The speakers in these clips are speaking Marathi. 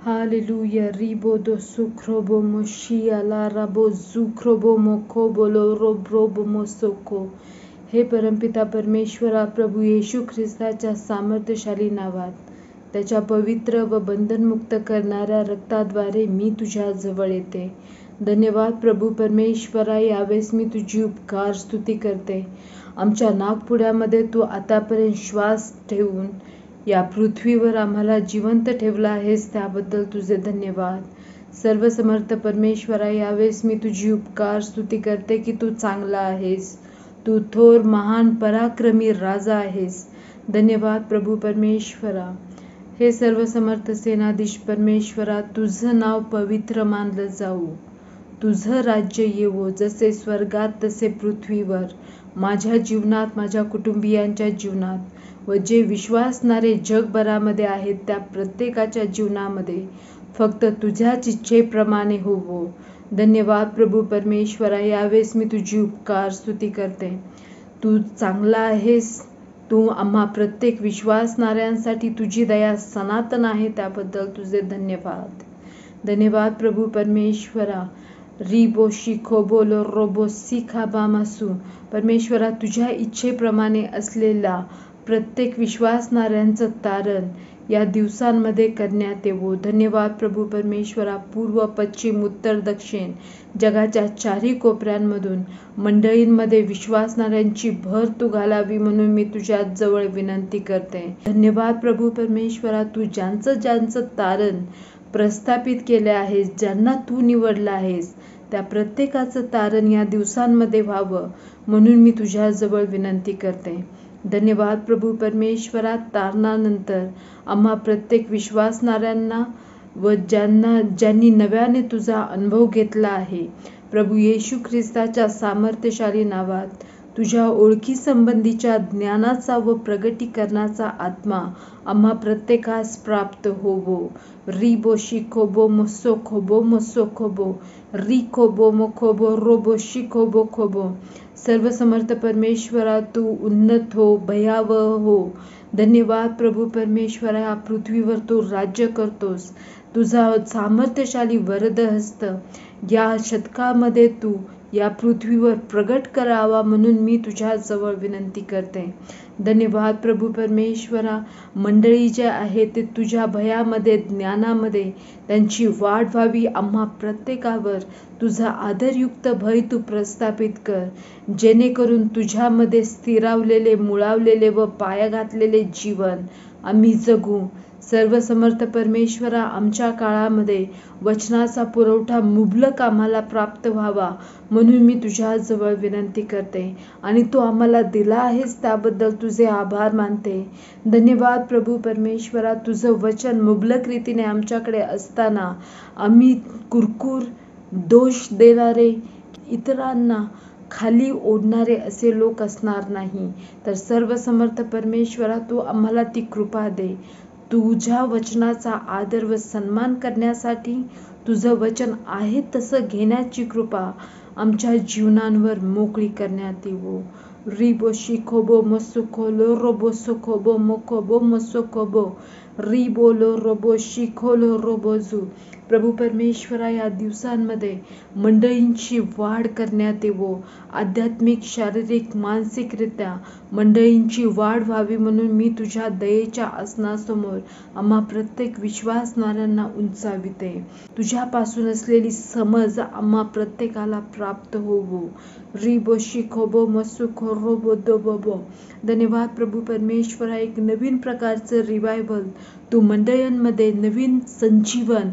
Hallelujah. Ribodo sukrobo moshia la rabo zukrobo मोखोबोलो रोब्रोब मोसोको. हे परमपिता परमेश्वरा, प्रभू येशू ख्रिस्ताच्या सामर्थ्यशाली नावात, त्याच्या पवित्र व बंधनमुक्त करणाऱ्या रक्ताद्वारे मी तुझ्या जवळ येते. धन्यवाद प्रभू परमेश्वरा, यावेळेस मी तुझी उपकार स्तुती करते. आमच्या नाकपुड्यामध्ये तू आतापर्यंत श्वास ठेवून या पृथ्वीवर आम्हाला जिवंत ठेवला आहेस, त्याबद्दल तुझे धन्यवाद. सर्वसमर्थ परमेश्वरा, यावेळेस मी तुझी उपकार स्तुती करते की तू चांगला आहेस, तू थोर महान पराक्रमी राजा आहेस. धन्यवाद प्रभू परमेश्वरा. हे सर्वसमर्थ सेनाधीश परमेश्वरा, तुझं नाव पवित्र मानलं जाऊ, तुझं राज्य येवो, जसे स्वर्गात तसे पृथ्वीवर. माझ्या जीवनात, माझ्या कुटुंबियांच्या जीवनात व जे विश्वासणारे जगभरामध्ये आहेत त्या प्रत्येकाच्या जीवनामध्ये फक्त तुझ्याच इच्छेप्रमाणे होवो. धन्यवाद प्रभू परमेश्वरा, यावेळेस मी तुझी उपकार स्तुती करते. तू चांगला आहेस, तू आम्हा प्रत्येक विश्वासणाऱ्यांसाठी तुझी दया सनातन आहे, त्याबद्दल तुझे धन्यवाद. धन्यवाद प्रभू परमेश्वरा. रिबो शिखो बोलो रोबो सिखा बामासू. परमेश्वरा, तुझ्या इच्छेप्रमाणे असलेला प्रत्येक विश्वासणाऱ्यांचं तारण या दिवसांमध्ये करण्यात येवो. धन्यवाद प्रभू परमेश्वरा. पूर्व पश्चिम उत्तर दक्षिण जगाच्या चारही कोपऱ्यांमधून मंडळींमध्ये विश्वासणाऱ्यांची भर तू घालावी म्हणून मी तुझ्या जवळ विनंती करते. धन्यवाद प्रभू परमेश्वरा. तू ज्यांचं तारण प्रस्थापित केले आहेस, ज्यांना तू निवडलं आहेस, त्या प्रत्येकाचं तारण या दिवसांमध्ये व्हावं म्हणून मी तुझ्या जवळ विनंती करते. धन्यवाद प्रभू परमेश्वरा. तारणानंतर आम्हा प्रत्येक विश्वासणाऱ्यांना व ज्यांनी नव्याने तुझा अनुभव घेतला आहे, प्रभू येशू ख्रिस्ताच्या सामर्थ्यशाली नावात तुझ्या ओळखी संबंधीच्या ज्ञानाचा व प्रगटीकरणाचा आत्मा आम्हा प्रत्येकास प्राप्त होवो. रिबो शिखोबो मोसो खोबो मोसो खोबो रिखोबो मोखोबो रोबो शिखोबो खोबो. सर्वसमर्थ परमेश्वरा, तू उन्नत हो, भयावह हो. धन्यवाद प्रभू परमेश्वरा. या पृथ्वीवर तू राज्य करतोस, तुझा सामर्थ्यशाली वरद हस्त या शतकामध्ये तू या पृथ्वीवर प्रगट करावा म्हणून मी तुझ्या जवळ विनंती करते. धन्यवाद प्रभू परमेश्वरा. मंडळी जे आहे ते तुझ्या भयामध्ये, ज्ञानामध्ये त्यांची वाढ व्हावी. आम्हा प्रत्येकावर तुझा आदरयुक्त भय तू प्रस्थापित कर, जेणेकरून तुझ्यामध्ये स्थिरावलेले, मुळावलेले व पाया घातलेले जीवन आम्ही जगू. सर्वसमर्थ परमेश्वरा, आमच्या काळामध्ये वचनाचा पुरवठा मुबलक आम्हाला प्राप्त व्हावा म्हणून मी तुझ्या जवळ विनंती करते आणि तू आम्हाला दिला आहेस त्याबद्दल तुझे आभार मानते. धन्यवाद प्रभू परमेश्वरा. तुझं वचन मुबलक रीतीने आमच्याकडे असताना आम्ही कुरकुर, दोष देणारे, इतरांना खाली ओढणारे असे लोक असणार नाही. तर सर्वसमर्थ परमेश्वरा, तू आम्हाला ती कृपा दे. तुझ्या वचनाचा आदर व सन्मान करण्यासाठी तुझं वचन आहे तसं घेण्याची कृपा आमच्या जीवनांवर मोकळी करण्यात येवो. रिबो शिखोबो मसुखोलो रोबो सुखोबो मोखोबो मसुखोबो रिबोलो रोबो शिखोलो रोबोजू. प्रभू परमेश्वरा, या दिवसांमध्ये मंडळींची वाढ करण्यात येवो. आध्यात्मिक, शारीरिक, मानसिकरित्या मंडळींची वाढ व्हावी म्हणून मी तुझ्या दयेच्या आसनासमोर आम्हा प्रत्येक विश्वासणाऱ्यांना उंचाविते. तुझ्यापासून असलेली समज आम्हा प्रत्येकाला प्राप्त होवो. रिबो शिखोबो मसुखो रोबो दोबोबो. धन्यवाद प्रभू परमेश्वरा. एक नवीन प्रकारचं रिवायव्हल तू मंडळांमध्ये, नवीन संजीवन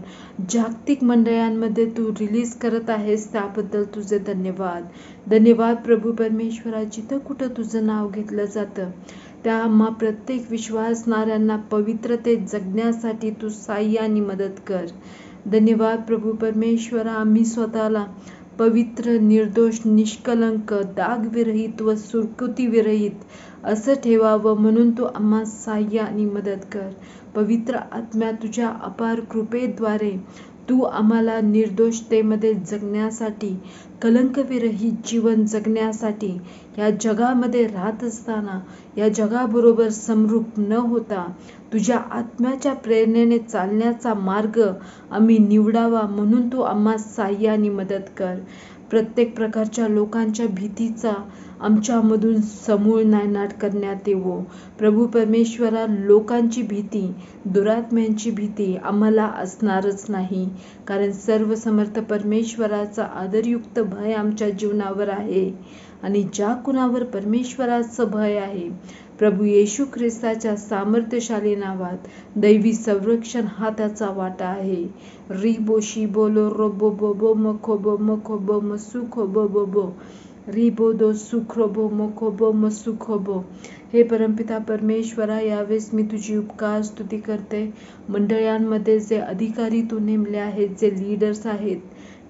जागतिक मंडळांमध्ये तू रिलीज करत आहेस, त्याबद्दल तुझे धन्यवाद. धन्यवाद प्रभू परमेश्वरा. जिथं कुठं तुझं नाव घेतलं जातं त्या आम्हा प्रत्येक विश्वासणाऱ्यांना पवित्रतेत जगण्यासाठी तू साह्य आणि मदत कर. धन्यवाद प्रभू परमेश्वरा. आम्ही स्वतःला पवित्र, निर्दोष, निष्कलंक, दागविरहित व सुरकुतीविरहित असं ठेवावं म्हणून तू आम्हा साह्य आणि मदत कर. पवित्र आत्म्या, तुझ्या अपार कृपेद्वारे तू आम्हाला निर्दोषतेमध्ये जगण्यासाठी, कलंकविरहित जीवन जगण्यासाठी, या जगामध्ये राहत असताना या जगाबरोबर समरूप न होता तुझ्या आत्म्याच्या प्रेरणेने चालण्याचा मार्ग आम्ही निवडावा, म्हणून तू आम्हा साह्याने मदत कर. प्रत्येक प्रकारच्या लोकांच्या भीतीचा आमच्यामधून समूळ नायनाट करण्यात येवो. प्रभू परमेश्वरा, लोकांची भीती, दुरात्म्यांची भीती आम्हाला असणारच नाही, कारण सर्वसमर्थ परमेश्वराचा आदरयुक्त भय आमच्या जीवनावर आहे. आणि ज्या कुणावर परमेश्वराचं भय आहे, प्रभू येशू ख्रिस्ताच्या सामर्थ्यशाली नावात दैवी संरक्षण हा त्याचा वाटा आहे. रिबो शिबोलो रोबो बोबो मखोबो मखोबो मसुखोबो बोबो रिबो दो सुखरोबो मखोबो मसुखोबो. हे परमपिता परमेश्वरा, यावेळेस मी तुझी उपकार स्तुती करते. मंडळांमध्ये जे अधिकारी तू नेमले आहेत, जे लीडर्स आहेत,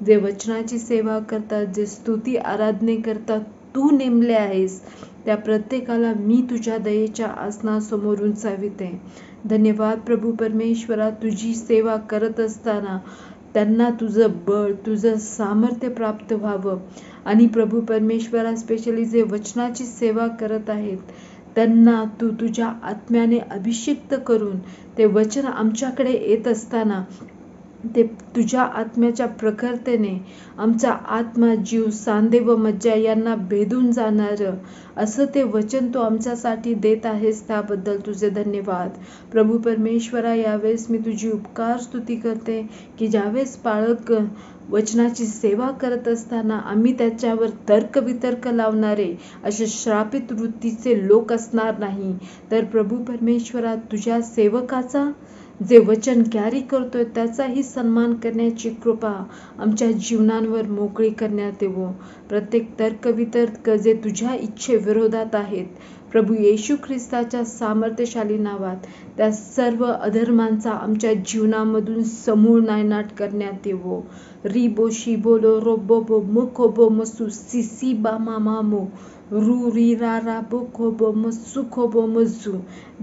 जे वचनाची सेवा करतात, जे स्तुती आराधने करतात तू नेमले आहेस, त्या प्रत्येकाला मी तुझ्या दयेच्या आसनासमोर उंचाविते. धन्यवाद प्रभू परमेश्वरा, तुझी सेवा करत असताना त्यांना तुझं बळ, तुझं सामर्थ्य प्राप्त व्हावं. आणि प्रभू परमेश्वरा, स्पेशली जे वचनाची सेवा करत आहेत त्यांना तू तुझ्या आत्म्याने अभिषिक्त करून ते वचन आमच्याकडे येत असताना ते तुझ्या आत्म्याच्या प्रखरतेने आमचा आत्मा, जीव, सांधे व मज्जा यांना भेदून जाणारं असं ते वचन तू आमच्यासाठी देत आहेस, त्याबद्दल तुझे धन्यवाद. प्रभू परमेश्वरा, यावेळेस मी तुझी उपकार स्तुती करते की ज्यावेळेस पाळक वचनाची सेवा करत असताना आम्ही त्याच्यावर तर्कवितर्क लावणारे असे श्रापित वृत्तीचे लोक असणार नाही, तर प्रभू परमेश्वरा, तुझ्या सेवकाचा जे वचन कॅरी करतोय त्याचाही सन्मान करण्याची कृपा आमच्या जीवनांवर मोकळी करण्यात येवो. प्रत्येक तर्कवितर्क जे तुझ्या इच्छेविरोधात आहेत, प्रभू येशू ख्रिस्ताच्या सामर्थ्यशाली नावात त्या सर्व अधर्मांचा आमच्या जीवनामधून समूळ नायनाट करण्यात येवो. रिबो शिबोलो रोबोबो मुखोबो मसू सिसी बामा मामो रू री रा रा बो खोबो मसू खोबो मजू.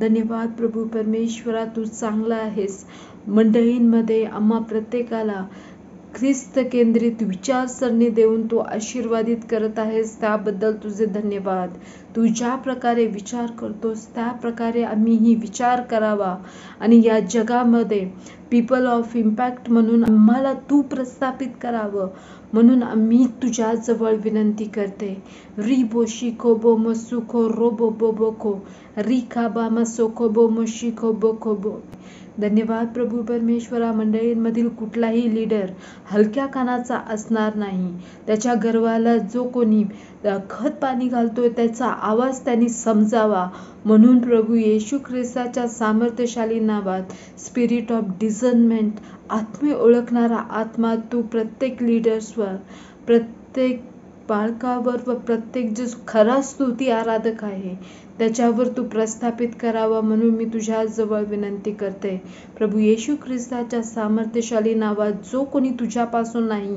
धन्यवाद प्रभू परमेश्वरा, तू चांगला आहेस. मंडळींमध्ये आम्हा प्रत्येकाला ख्रिस्त केंद्रित विचारसरणी देऊन तू आशीर्वादित करत आहेस, त्याबद्दल तुझे धन्यवाद. तू ज्या प्रकारे विचार करतोस त्या प्रकारे आम्हीही विचार करावा आणि या जगामध्ये पीपल ऑफ इम्पॅक्ट म्हणून आम्हाला तू प्रस्थापित करावं, म्हणून आम्ही तुझ्या जवळ विनंती करते. रिबो शिखोबो मसुखो रोबो बोबोखो रिखाबा मसोखोबो मशिखोबो खोबो. धन्यवाद प्रभू परमेश्वरा, मंडळींमधील कुठलाही लीडर हलक्या कानाचा असणार नाही. त्याच्या गर्वाला जो कोणी खत पाणी घालतोय त्याचा आवाज त्यांनी समजावा, म्हणून प्रभू येशू ख्रिस्ताच्या सामर्थ्यशाली नावात स्पिरिट ऑफ डिझर्नमेंट, आत्मे ओळखणारा आत्मा तू प्रत्येक लीडर्सवर, प्रत्येक बाळकावर व प्रत्येक जो खरा स्तुती आराधक आहे त्याच्यावर तू प्रस्थापित करावा, म्हणून मी तुझ्या जवळ विनंती करते. प्रभू येशू ख्रिस्ताच्या सामर्थ्यशाली नावात जो कोणी तुझ्यापासून नाही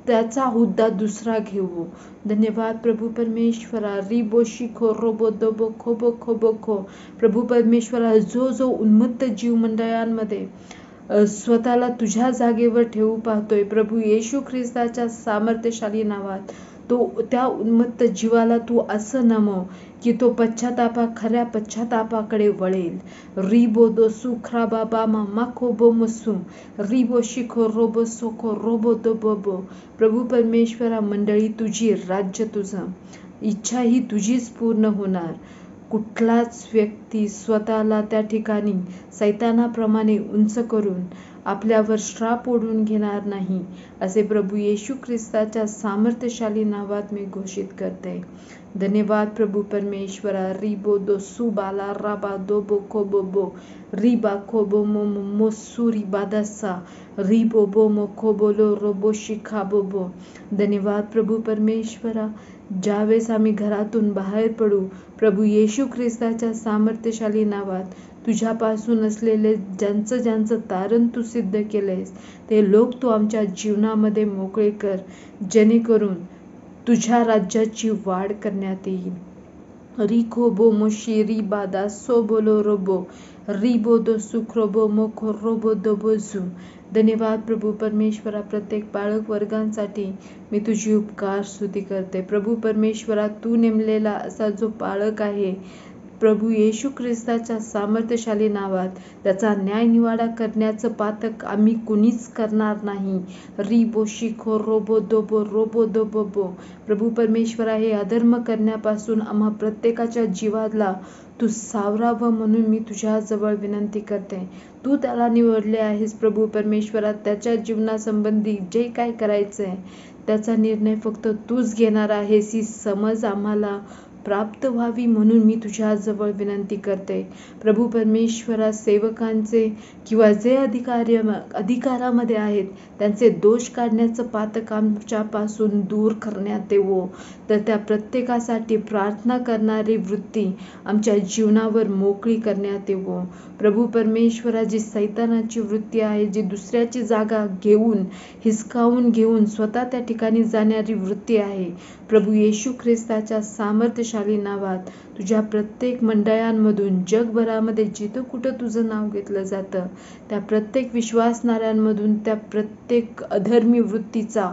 त्याचा हुद्दा दुसरा घेऊ. धन्यवाद प्रभू परमेश्वरा. रिबो शिखो रोबो दोबो खोबो खोबो खो. प्रभू परमेश्वरा, जो उन्मत्त जीव मंडळांमध्ये स्वतःला तुझ्या जागेवर ठेवू पाहतोय, प्रभू येशू ख्रिस्ताच्या सामर्थ्यशाली नावात त्या उन्मत्त जीवाला तू असं नमव की तो खऱ्या पश्चातापाकडे वळेल. रिबो दो सुखरा बाबा मामा खोबो मसू रिबो शिखो रोबो सोखो रोबो दो बोबो. प्रभू परमेश्वरा, मंडळी तुझी, राज्य तुझं, इच्छा ही तुझीच पूर्ण होणार. कुठलाच व्यक्ती स्वतःला त्या ठिकाणी सैतानाप्रमाणे उंच करून आपल्यावर श्राप ओढून घेणार नाही, असे प्रभू येशू ख्रिस्ताच्या सामर्थ्यशाली नावात मी घोषित करते. धन्यवाद प्रभू परमेश्वरा. रिबो दो सुबाला राबा दोबो खोबो रिबा खोबो मोमो मोसुरी बादासा रिबो बोमो खोबोलो रोबो शिखाबोबो. धन्यवाद प्रभू परमेश्वरा. ज्यावेळेस आम्ही घरातून बाहेर पडू, प्रभू येशू ख्रिस्ताच्या सामर्थ्यशाली नावात तुझ्यापासून असलेले ज्यांचं तारण तू सिद्ध केलेस ते लोक तू आमच्या जीवनामध्ये मोकळे कर, जेणेकरून तुझ्या राज्याची वाढ करण्यात येईल. रिखोबो मोशी रिबादा सोबोलो रोबो रिबोदो सुख्रोबो मोखो रोबो दोबोजू. धन्यवाद प्रभू परमेश्वरा, प्रत्येक बाळक वर्गांसाठी मी तुझी उपकार स्तुती करते. प्रभू परमेश्वरा, तू नेमलेला असा जो बाळक आहे, प्रभू येशू ख्रिस्ताच्या सामर्थ्यशाली नावात त्याचा न्याय निवाडा करण्याचं पातक आम्ही कुणीच करणार नाही. Ribo शिखो robot दोबो. प्रभू परमेश्वरा, हे अधर्म करण्यापासून आम्हा प्रत्येकाच्या जीवाला तू सावरावं म्हणून मी तुझ्याजवळ विनंती करते. तू त्याला निवडले आहेस प्रभू परमेश्वरा. त्याच्या जीवनासंबंधी जे काय करायचंय त्याचा निर्णय फक्त तूच घेणार आहेस, ही समज आम्हाला प्राप्त व्हावी म्हणून मी तुझ्याजवळ विनंती करते. प्रभू परमेश्वरा, सेवकांचे किंवा जे अधिकारामध्ये आहेत त्यांचे दोष काढण्याचं पातक आमच्यापासून दूर करण्यात येवो. तर त्या प्रत्येकासाठी प्रार्थना करणारी वृत्ती आमच्या जीवनावर मोकळी करण्यात येवो. प्रभू परमेश्वरा, जी सैतानाची वृत्ती आहे, जी दुसऱ्याची जागा घेऊन हिसकावून घेऊन स्वतः त्या ठिकाणी जाणारी वृत्ती आहे, प्रभू येशू ख्रिस्ताच्या सामर्थ्यशाली नावात तुझ्या प्रत्येक मंडळांमधून जगभरामध्ये जिथं कुठं तुझं नाव घेतलं जातं त्या प्रत्येक विश्वासणाऱ्यांमधून त्या प्रत्येक अधर्मी वृत्तीचा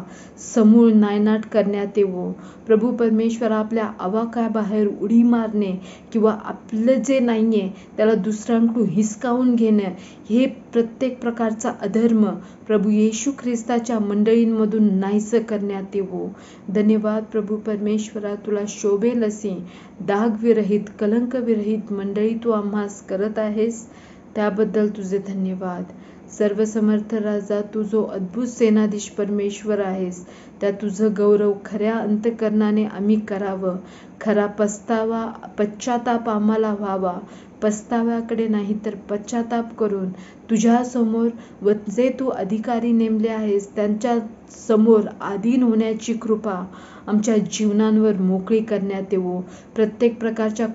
समूळ नायनाट करण्यात येवो. प्रभू परमेश्वर, आपल्या आवाक्याबाहेर उडी मारणे किंवा आपलं जे नाहीये त्याला दुसऱ्यांकडून हिसकावून घेणं, हे प्रत्येक प्रकारचा अधर्म प्रभू येशू ख्रिस्ताच्या मंडळींमधून नाहीसं करण्यात येवो. धन्यवाद प्रभू परमेश्वरा, तुला शोभेल अशी डागविरहित कलंकविरहित मंडळी तू आम्हास करत आहेस, त्याबद्दल तुझे धन्यवाद. सर्वसमर्थ राजा, तू जो अद्भुत सेनाधीश परमेश्वर आहेस, त्या तुझं गौरव खऱ्या अंतकरणाने आम्ही करावं. खरा पश्चाताप आम्हाला व्हावा. पस्ताव्याकडे नाही तर पश्चाताप करून तुझ्यासमोर व जे तू अधिकारी नेमले आहेस त्यांच्या समोर अधीन होण्याची कृपा आमच्या जीवनांवर मोकळी करण्यात येवो. प्रत्येक प्रकारच्या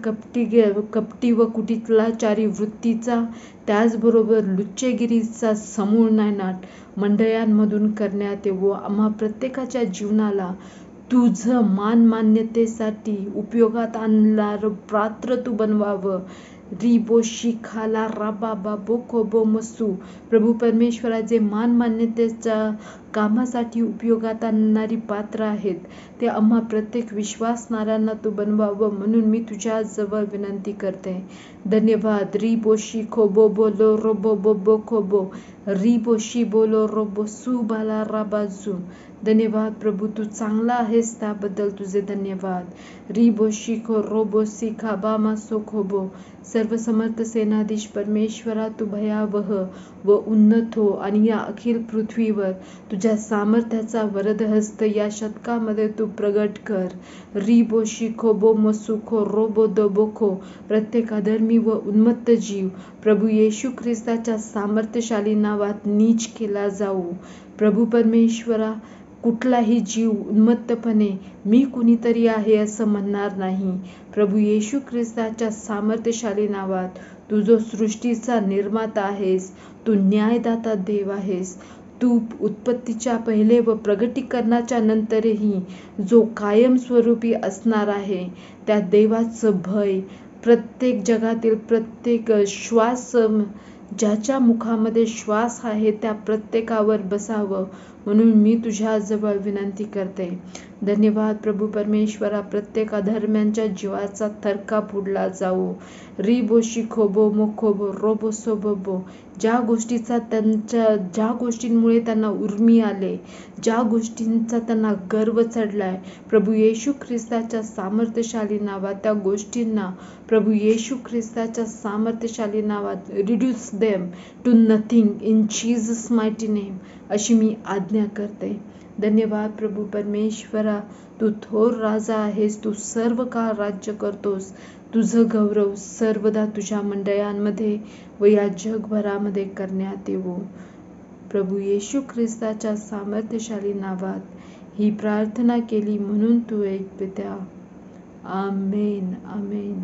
कपटी व कुटिलाचारी वृत्तीचा, त्याचबरोबर लुच्चेगिरीचा समूळ नायनाट मंडळांमधून करण्यात येवो. आम्हा प्रत्येकाच्या जीवनाला तुझं मान्यतेसाठी उपयोगात आणणारं पात्र तू बनवावं. रिबो शिखाला राबा बोखोबो मसू. प्रभू परमेश्वरा, जे मान्यतेच्या कामासाठी उपयोगात आणणारी पात्र आहेत ते आम्हा प्रत्येक विश्वासणाऱ्यांना तू बनवावं म्हणून मी तुझ्या जवळ विनंती करते. धन्यवाद. रिबो शिखो बोलो रोबो बोबो खोबो रिबो शि बोलो रोबो सु बाला राबाजू. धन्यवाद प्रभू, तू चांगला आहेस त्याबद्दल तुझे धन्यवाद. रिबो शिखो रोबो सिखा बामा सोखोबो. सर्वसमर्थ सेनाधीश परमेश्वरा, तू भयावह व उन्नत हो आणि या अखिल पृथ्वीवर तुझ्या सामर्थ्याचा वरदहस्त या शतकामध्ये तू प्रगट कर. रिबो शिखो बो मसुखो रोबो दबोखो. प्रत्येक अधर्मी व उन्मत्त जीव प्रभू येशू ख्रिस्ताच्या सामर्थ्यशाली नावात नीच केला जाऊ. प्रभू परमेश्वरा, कुठलाही जीव उन्मत्तपणे मी कुणीतरी आहे असं म्हणणार नाही. प्रभू येशू ख्रिस्ताच्या सामर्थ्यशाली नावात तू जो सृष्टीचा निर्माता आहेस, तू न्यायदाता देव आहेस, तू उत्पत्तीच्या पहिले व प्रगटीकरणाच्या नंतरही जो कायमस्वरूपी असणार आहे, त्या देवाचं भय प्रत्येक जगातील प्रत्येक श्वास, ज्याच्या मुखामध्ये श्वास आहे त्या प्रत्येकावर बसावं म्हणून मी तुझ्याजवळ विनंती करते. धन्यवाद प्रभू परमेश्वरा, प्रत्येक अधर्म्यांच्या जीवाचा थरका फुडला जावो. रिबो शिखोबो मोखोबो रोबो सोबोबो. ज्या गोष्टींमुळे त्यांना उर्मी आले, ज्या गोष्टींचा त्यांना गर्व चढलाय, प्रभू येशू ख्रिस्ताच्या सामर्थ्यशाली नावात त्या गोष्टींना प्रभू येशू ख्रिस्ताच्या सामर्थ्यशाली नावात reduce them to nothing in Jesus mighty name अशी मी आज्ञा करते. धन्यवाद प्रभू परमेश्वरा, तू थोर राजा आहेस, तू सर्व काळ राज्य करतोस. तुझं गौरव सर्वदा तुझ्या मंडळांमध्ये व या जगभरामध्ये करण्यात येवो. प्रभू येशू ख्रिस्ताच्या सामर्थ्यशाली नावात ही प्रार्थना केली म्हणून तू एक पित्या. आमेन आमेन.